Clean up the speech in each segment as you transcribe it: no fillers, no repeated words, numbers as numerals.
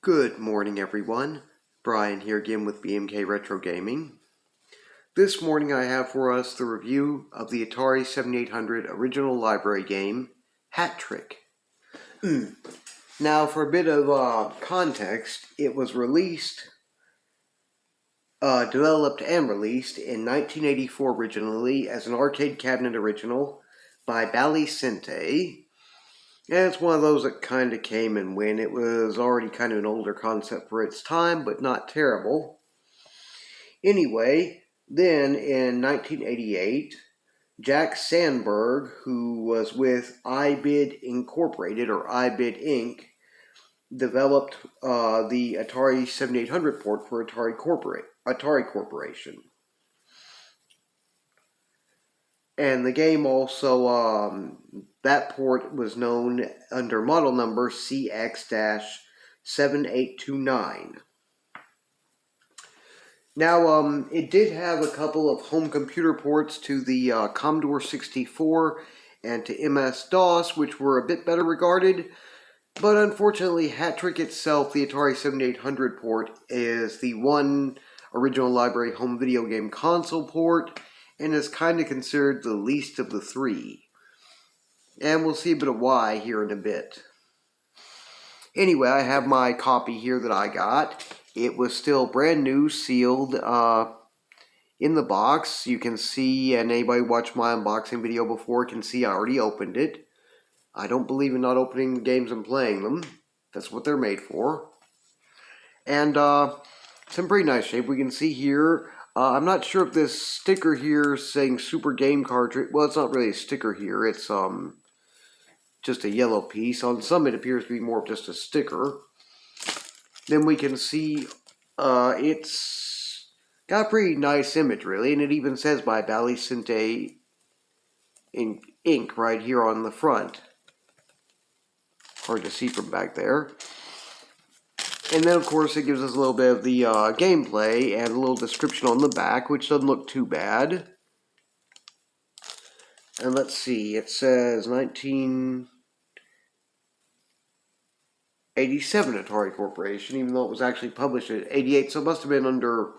Good morning, everyone. Brian here again with BMK Retro Gaming. This morning I have for us the review of the Atari 7800 original library game, Hat Trick. Now, for a bit of context, it was developed and released in 1984 originally as an arcade cabinet original by Bally Sente. And it's one of those that kind of came and went. It was already kind of an older concept for its time, but not terrible. Anyway, then in 1988, Jack Sandberg, who was with iBid Incorporated, or iBid Inc., developed the Atari 7800 port for Atari Corporation. And the game also, that port was known under model number CX-7829. Now, it did have a couple of home computer ports to the Commodore 64 and to MS-DOS, which were a bit better regarded. But unfortunately, Hat Trick itself, the Atari 7800 port, is the one original library home video game console port, and is kind of considered the least of the three. And we'll see a bit of why here in a bit. Anyway, I have my copy here that I got. It was still brand new, sealed in the box. You can see, and anybody watched my unboxing video before can see I already opened it. I don't believe in not opening the games and playing them. That's what they're made for. And it's in pretty nice shape. We can see here, I'm not sure if this sticker here is saying Super Game Cartridge. Well, it's not really a sticker here. It's just a yellow piece. On some it appears to be more of just a sticker. Then we can see it's got a pretty nice image, really. And it even says by Bally Sente in ink right here on the front. Hard to see from back there. And then, of course, it gives us a little bit of the gameplay and a little description on the back, which doesn't look too bad. And let's see, it says 1987 Atari Corporation, even though it was actually published in 88, so it must have been under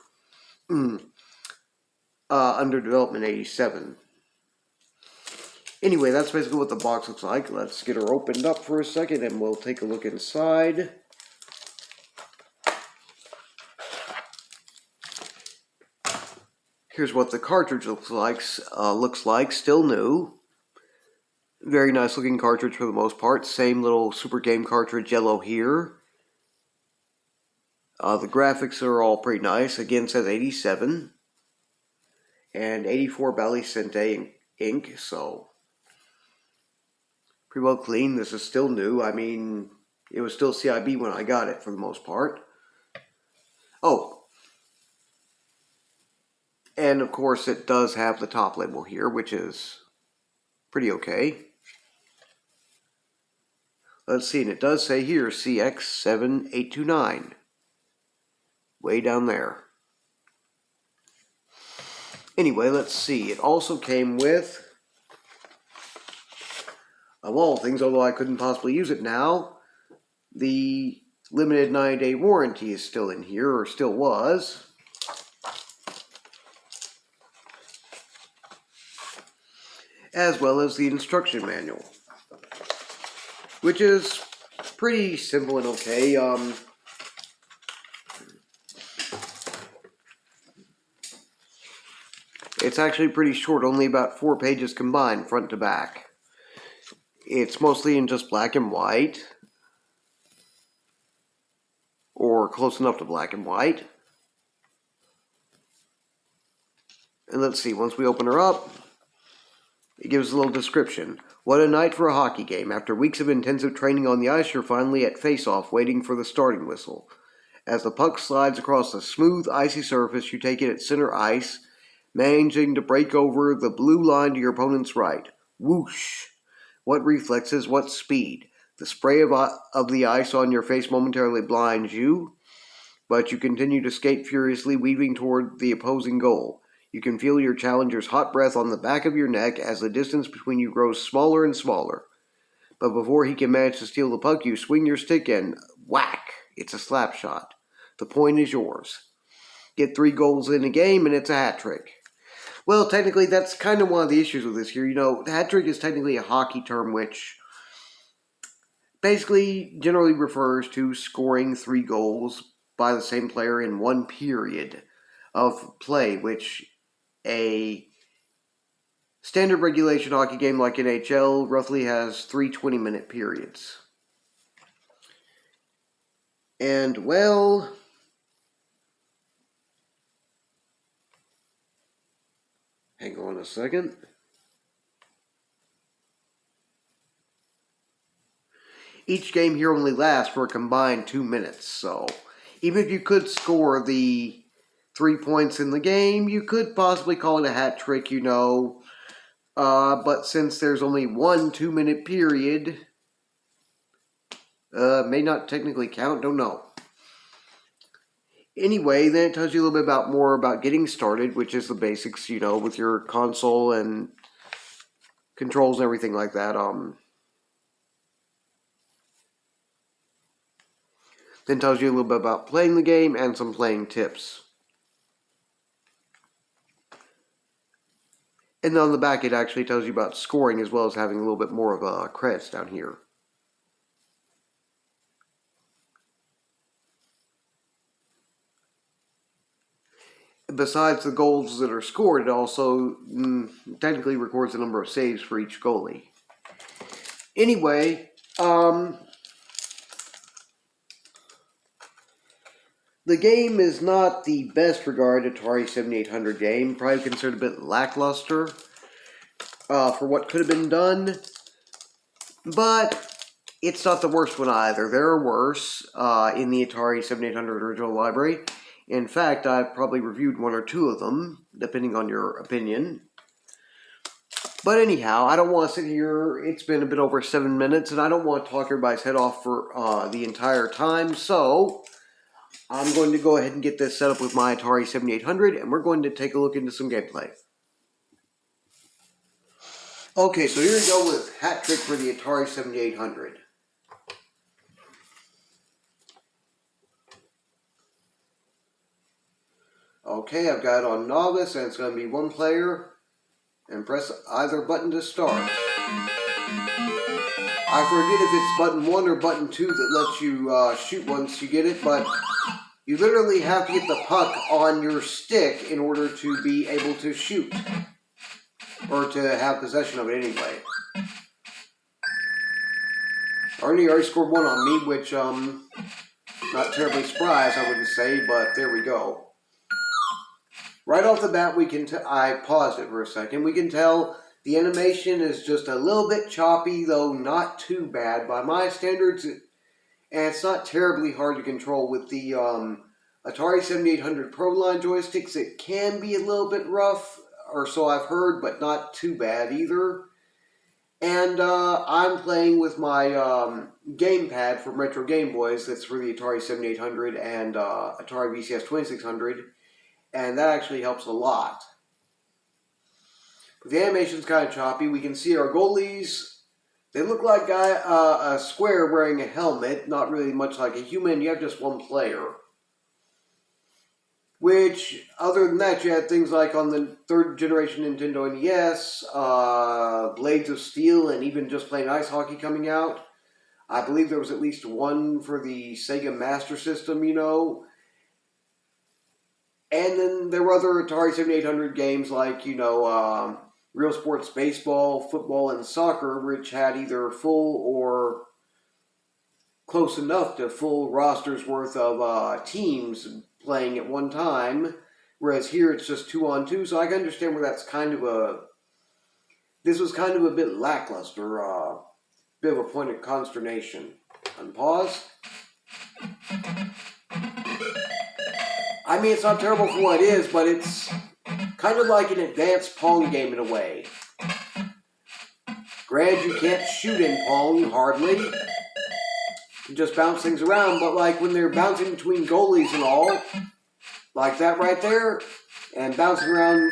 development 87. Anyway, that's basically what the box looks like. Let's get her opened up for a second and we'll take a look inside. Here's what the cartridge looks like, still new. Very nice looking cartridge for the most part. Same little Super Game cartridge yellow here. The graphics are all pretty nice. Again, it says 87. And 84 Bally Sente ink, so pretty well clean. This is still new. I mean, it was still CIB when I got it for the most part. Oh, and of course it does have the top label here, which is pretty okay. Let's see, and it does say here CX7829. Way down there. Anyway, let's see. It also came with, of all things, although I couldn't possibly use it now, the limited 9-day warranty is still in here, or still was. As well as the instruction manual, which is pretty simple and okay. It's actually pretty short, only about 4 pages combined, front to back. It's mostly in just black and white, or close enough to black and white. And let's see, once we open her up, it gives a little description. What a night for a hockey game. After weeks of intensive training on the ice, you're finally at face-off, waiting for the starting whistle. As the puck slides across the smooth, icy surface, you take it at center ice, managing to break over the blue line to your opponent's right. Whoosh! What reflexes, what speed. The spray of the ice on your face momentarily blinds you, but you continue to skate furiously, weaving toward the opposing goal. You can feel your challenger's hot breath on the back of your neck as the distance between you grows smaller and smaller. But before he can manage to steal the puck, you swing your stick and whack! It's a slap shot. The point is yours. Get 3 goals in a game and it's a hat trick. Well, technically, that's kind of one of the issues with this here. The hat trick is technically a hockey term which basically generally refers to scoring 3 goals by the same player in one period of play, which a standard regulation hockey game like NHL roughly has 3 20-minute periods. And, well, hang on a second. Each game here only lasts for a combined 2 minutes, so even if you could score the 3 points in the game, you could possibly call it a hat trick, but since there's only one 2-minute period, may not technically count, don't know. Anyway, then it tells you a little bit more about getting started, which is the basics, with your console and controls and everything like that. Then tells you a little bit about playing the game and some playing tips. And then on the back, it actually tells you about scoring as well as having a little bit more of credits down here. Besides the goals that are scored, it also technically records the number of saves for each goalie. Anyway, the game is not the best regarded Atari 7800 game, probably considered a bit lackluster for what could have been done, but it's not the worst one either. There are worse in the Atari 7800 original library. In fact, I've probably reviewed 1 or 2 of them, depending on your opinion. But anyhow, I don't want to sit here. It's been a bit over 7 minutes, and I don't want to talk everybody's head off for the entire time, so I'm going to go ahead and get this set up with my Atari 7800, and we're going to take a look into some gameplay. Okay, so here we go with Hat Trick for the Atari 7800. Okay, I've got it on Novice, and it's going to be 1 player, and press either button to start. I forget if it's button 1 or button 2 that lets you shoot once you get it, but you literally have to get the puck on your stick in order to be able to shoot. Or to have possession of it anyway. Arnie already scored 1 on me, which, not terribly surprised, I wouldn't say, but there we go. Right off the bat, I paused it for a second. We can tell the animation is just a little bit choppy, though not too bad by my standards. And it's not terribly hard to control with the Atari 7800 Pro Line joysticks. It can be a little bit rough, or so I've heard, but not too bad either. And I'm playing with my gamepad from Retro Game Boys. That's for the Atari 7800 and Atari VCS 2600. And that actually helps a lot. But the animation's kind of choppy. We can see our goalies. They look like a square wearing a helmet. Not really much like a human. You have just 1 player. Which, other than that, you had things like on the 3rd generation Nintendo NES, Blades of Steel, and even just plain ice hockey coming out. I believe there was at least 1 for the Sega Master System, And then there were other Atari 7800 games like, Real Sports Baseball, Football, and Soccer, which had either full or close enough to full rosters worth of teams playing at one time, whereas here it's just 2-on-2, so I can understand where that's this was kind of a bit lackluster, bit of a point of consternation. Unpause. I mean, it's not terrible for what it is, but it's kind of like an advanced Pong game in a way. Granted, you can't shoot in Pong, hardly. You just bounce things around, but like when they're bouncing between goalies and all, like that right there, and bouncing around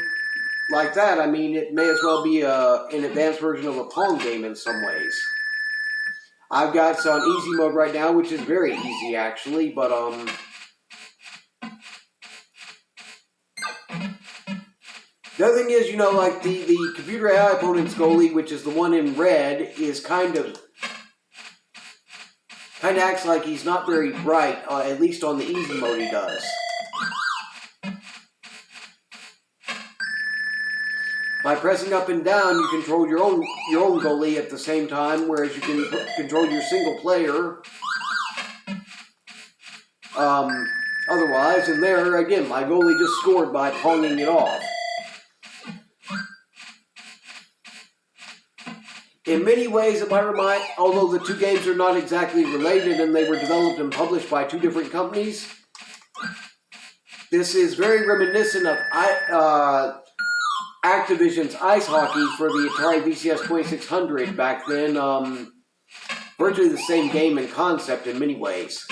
like that, I mean, it may as well be an advanced version of a Pong game in some ways. I've got it on easy mode right now, which is very easy actually, but the other thing is, you know, like the computer AI opponent's goalie, which is the one in red, is kind of acts like he's not very bright, at least on the easy mode he does. By pressing up and down, you control your own goalie at the same time, whereas you can control your single player. Otherwise, and there again, my goalie just scored by ponging it off. In many ways, it might remind, although the two games are not exactly related and they were developed and published by two different companies, this is very reminiscent of Activision's Ice Hockey for the Atari VCS 2600 back then. Virtually the same game and concept in many ways.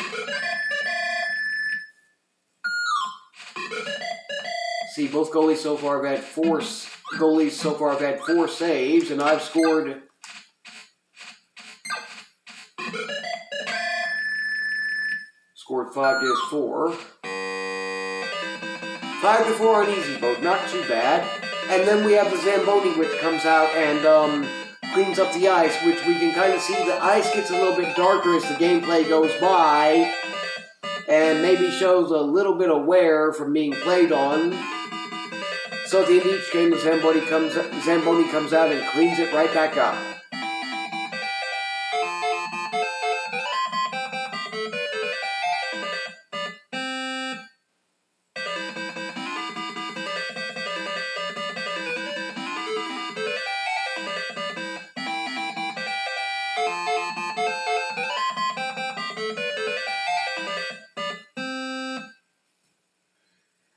See, both goalies so far have had four saves, and I've scored Scored 5 to 4. 5 to 4 on easy mode, not too bad. And then we have the Zamboni, which comes out and cleans up the ice, which we can kind of see the ice gets a little bit darker as the gameplay goes by, and maybe shows a little bit of wear from being played on. So at the end of each game, the Zamboni comes out and cleans it right back up.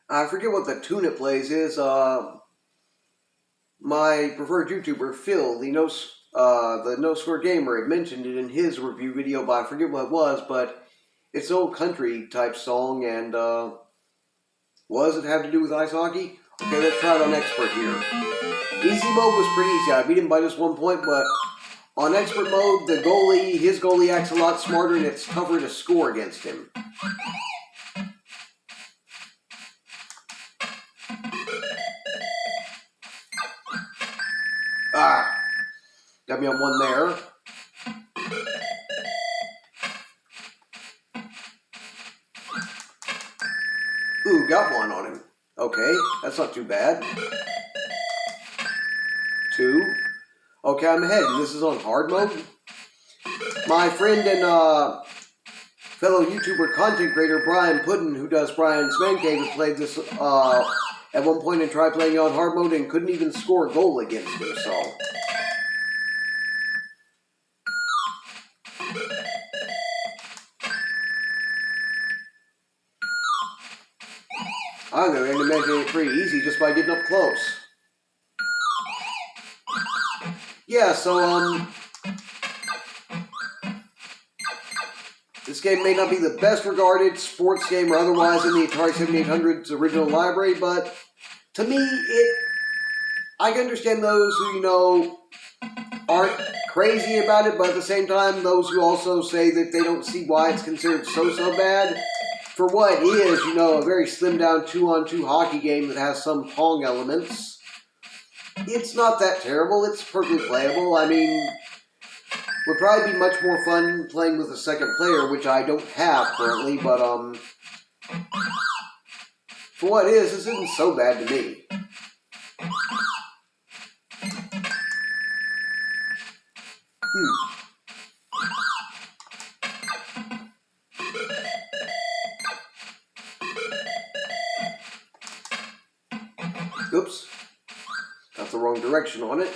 I forget what the tune it plays is. My preferred YouTuber, Phil, the No Score Gamer, had mentioned it in his review video, but I forget what it was, but it's an old country type song, and what does it have to do with ice hockey? Okay, let's try it on Expert here. Easy mode was pretty easy. I beat him by just 1 point, but on Expert mode, his goalie acts a lot smarter, and it's tougher to score against him. Got me on one there. Ooh, got one on him. Okay, that's not too bad. 2. Okay, I'm ahead. This is on hard mode. My friend and fellow YouTuber content creator Brian Puddin, who does Brian's Man Cave, has played this at one point and tried playing it on hard mode and couldn't even score a goal against him, so... I'm going to make it pretty easy just by getting up close. Yeah, so, this game may not be the best regarded sports game or otherwise in the Atari 7800's original library, but to me, I can understand those who, you know, aren't crazy about it, but at the same time, those who also say that they don't see why it's considered so bad. For what is, you know, a very slimmed down 2-on-2 hockey game that has some Pong elements, it's not that terrible. It's perfectly playable. I mean, would probably be much more fun playing with a second player, which I don't have currently, but, for what is, this isn't so bad to me. Oops. Got the wrong direction on it.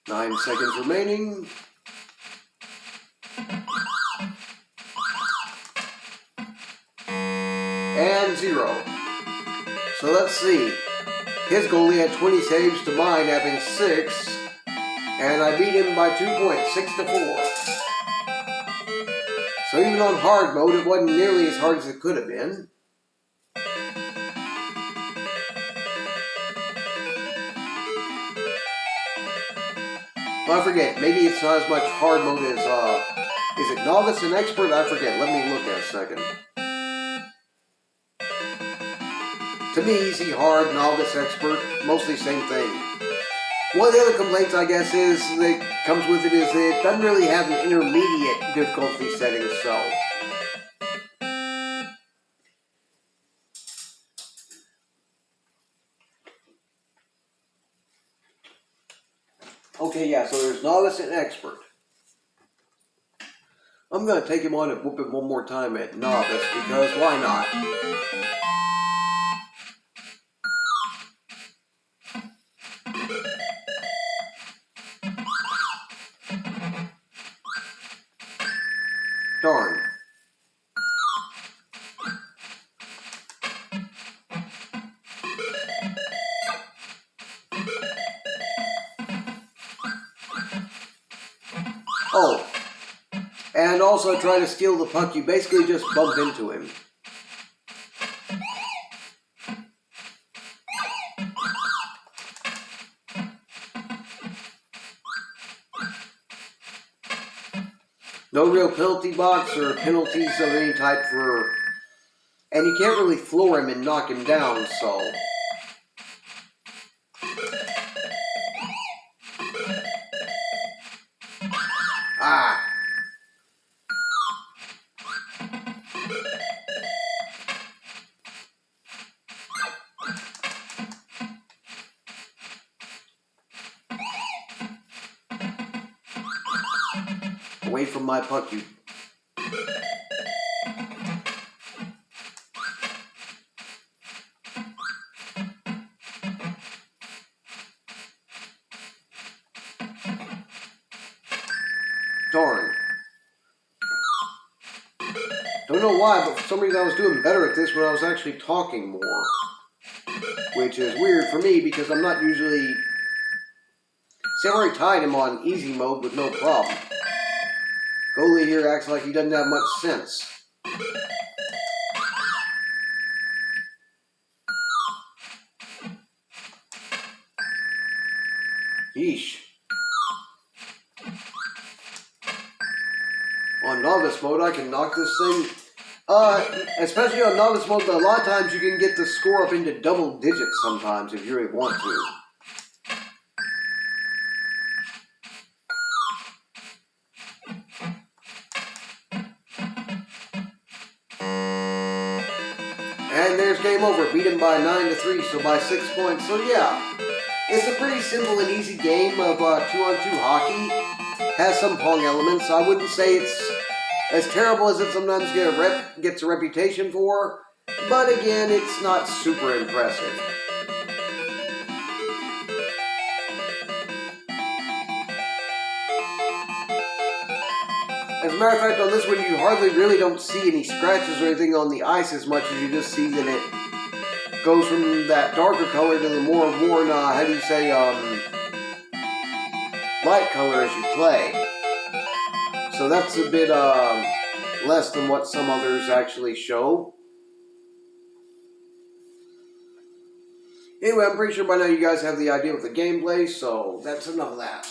9 seconds remaining. And 0. So let's see. His goalie had 20 saves to mine having 6. And I beat him by 2 points, 6 to 4. So even on hard mode, it wasn't nearly as hard as it could have been. Well, I forget. Maybe it's not as much hard mode as, is it novice and expert? I forget. Let me look at a second. To me, easy, hard, novice, expert, mostly same thing. One of the other complaints, I guess, is that comes with it is that it doesn't really have an intermediate difficulty setting, so. Okay, yeah, so there's novice and expert. I'm going to take him on and whoop it one more time at novice, because why not? Darn. Oh, and also try to steal the puck, you basically just bump into him. No real penalty box or penalties of any type for... And you can't really floor him and knock him down, so... Ah! Away from my puck, you... Darn. Don't know why, but for some reason I was doing better at this when I was actually talking more. Which is weird for me because I'm not usually... See, I already tied him on easy mode with no problem. Goalie here acts like he doesn't have much sense. Yeesh. On novice mode, I can knock this thing... especially on novice mode, but a lot of times you can get the score up into double digits sometimes if you really want to. And there's game over. Beat him by 9-3, so by 6 points. So yeah, it's a pretty simple and easy game of 2-on-2 hockey. Has some Pong elements. I wouldn't say it's as terrible as it sometimes gets a reputation for, but again, it's not super impressive. As a matter of fact, on this one, you hardly really don't see any scratches or anything on the ice as much as you just see that it goes from that darker color to the more worn, how do you say, light color as you play. So that's a bit less than what some others actually show. Anyway, I'm pretty sure by now you guys have the idea of the gameplay, so that's enough of that.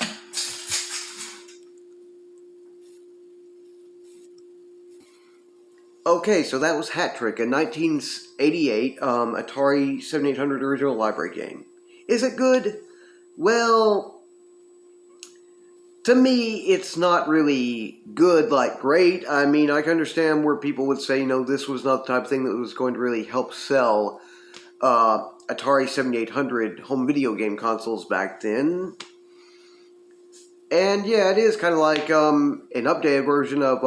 Okay, so that was Hat Trick, a 1988 Atari 7800 original library game. Is it good? Well, to me, it's not really good, like great. I mean, I can understand where people would say, this was not the type of thing that was going to really help sell Atari 7800 home video game consoles back then. And yeah, it is kind of like an updated version of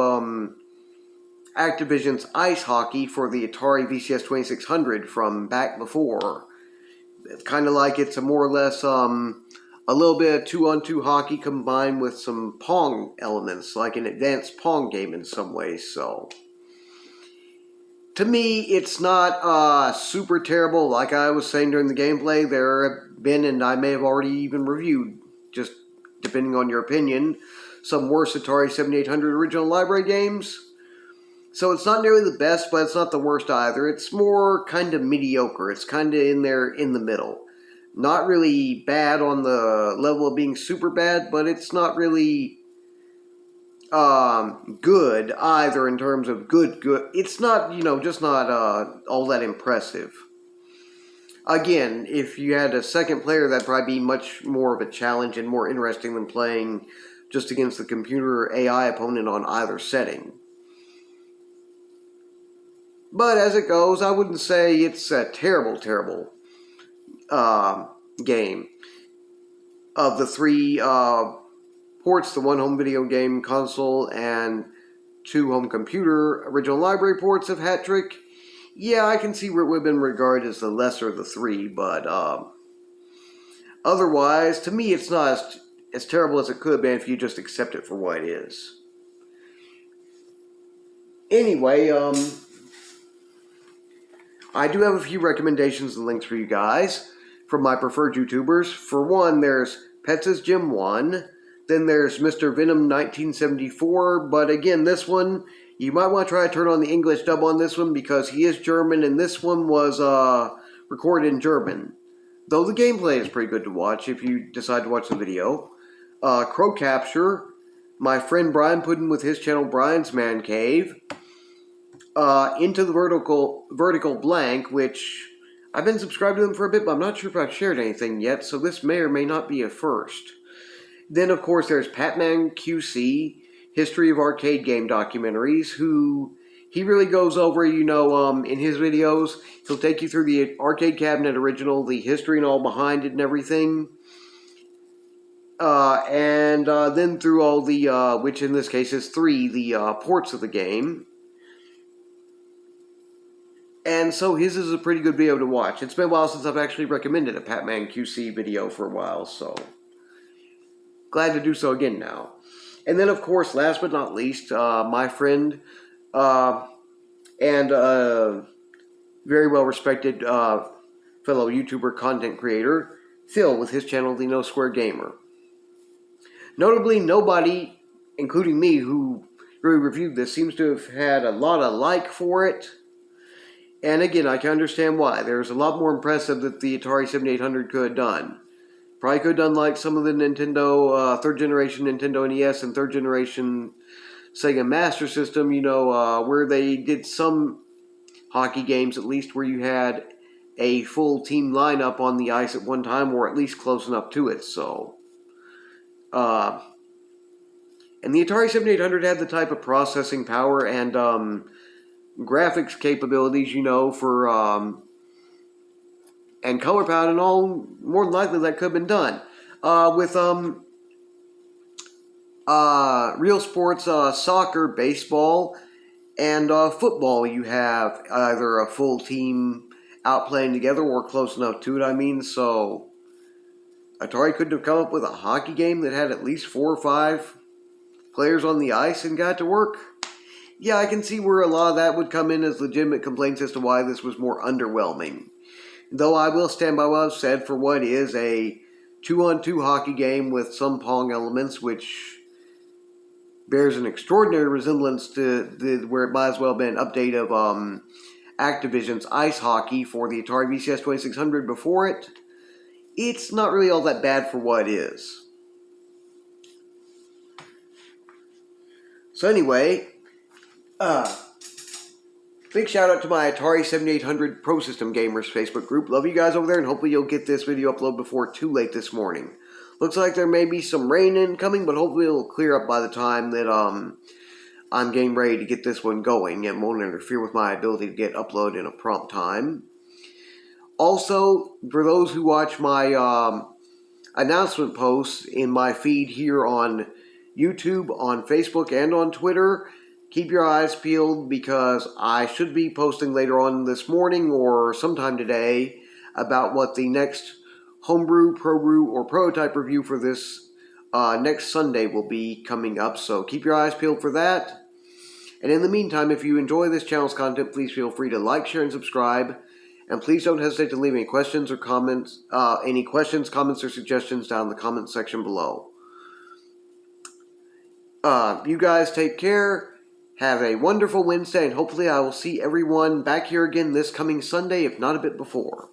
Activision's Ice Hockey for the Atari VCS 2600 from back before. It's kind of like it's a more or less a little bit of 2-on-2 hockey combined with some Pong elements, like an advanced Pong game in some ways. So, to me, it's not super terrible. Like I was saying during the gameplay, there have been, and I may have already even reviewed, just depending on your opinion, some worse Atari 7800 original library games. So it's not nearly the best, but it's not the worst either. It's more kind of mediocre. It's kind of in there in the middle. Not really bad on the level of being super bad, but it's not really good either in terms of good. It's not, just not all that impressive. Again, if you had a second player, that'd probably be much more of a challenge and more interesting than playing just against the computer AI opponent on either setting. But as it goes, I wouldn't say it's a terrible, terrible game. Of the three ports, the one home video game console and two home computer original library ports of Hat Trick, yeah, I can see where it would have been regarded as the lesser of the three, but otherwise, to me, it's not as terrible as it could have been if you just accept it for what it is. Anyway, I do have a few recommendations and links for you guys from my preferred YouTubers. For one, there's Pets' Gym 1. Then there's Mr. Venom 1974. But again, this one, you might want to try to turn on the English dub on this one because he is German and this one was recorded in German. Though the gameplay is pretty good to watch if you decide to watch the video. Crow Capture. My friend Brian put in with his channel Brian's Man Cave. Into the vertical blank, which I've been subscribed to them for a bit, but I'm not sure if I've shared anything yet, so this may or may not be a first. Then, of course, there's Patman QC, History of Arcade Game Documentaries, who he really goes over, in his videos. He'll take you through the arcade cabinet original, the history and all behind it and everything. And then through all the, which in this case is 3, the ports of the game. And so his is a pretty good video to watch. It's been a while since I've actually recommended a Patman QC video for a while, so glad to do so again now. And then, of course, last but not least, my friend and very well-respected fellow YouTuber content creator, Phil, with his channel, The No Square Gamer. Notably, nobody, including me, who really reviewed this, seems to have had a lot of like for it. And again, I can understand why. There's a lot more impressive that the Atari 7800 could have done. Probably could have done like some of the Nintendo, third generation Nintendo NES and third generation Sega Master System, where they did some hockey games at least where you had a full team lineup on the ice at one time, or at least close enough to it, so. And the Atari 7800 had the type of processing power and, graphics capabilities, for, and color palette and all, more than likely that could have been done. With, real sports, soccer, baseball, and, football, you have either a full team out playing together or close enough to it, so Atari couldn't have come up with a hockey game that had at least 4 or 5 players on the ice and got to work. Yeah, I can see where a lot of that would come in as legitimate complaints as to why this was more underwhelming. Though I will stand by what I've said for what is a 2-on-2 hockey game with some Pong elements, which bears an extraordinary resemblance to where it might as well have been an update of Activision's Ice Hockey for the Atari VCS 2600 before it. It's not really all that bad for what it is. So anyway, big shout out to my Atari 7800 Pro System Gamers Facebook group. Love you guys over there, and hopefully you'll get this video uploaded before too late this morning. Looks like there may be some rain incoming, but hopefully it'll clear up by the time that I'm getting ready to get this one going and won't interfere with my ability to get uploaded in a prompt time. Also, for those who watch my announcement posts in my feed here on YouTube, on Facebook, and on Twitter, keep your eyes peeled because I should be posting later on this morning or sometime today about what the next homebrew, pro-brew, or prototype review for this next Sunday will be coming up. So keep your eyes peeled for that. And in the meantime, if you enjoy this channel's content, please feel free to like, share, and subscribe. And please don't hesitate to leave any questions or comments, comments, or suggestions down in the comment section below. You guys take care. Have a wonderful Wednesday, and hopefully I will see everyone back here again this coming Sunday, if not a bit before.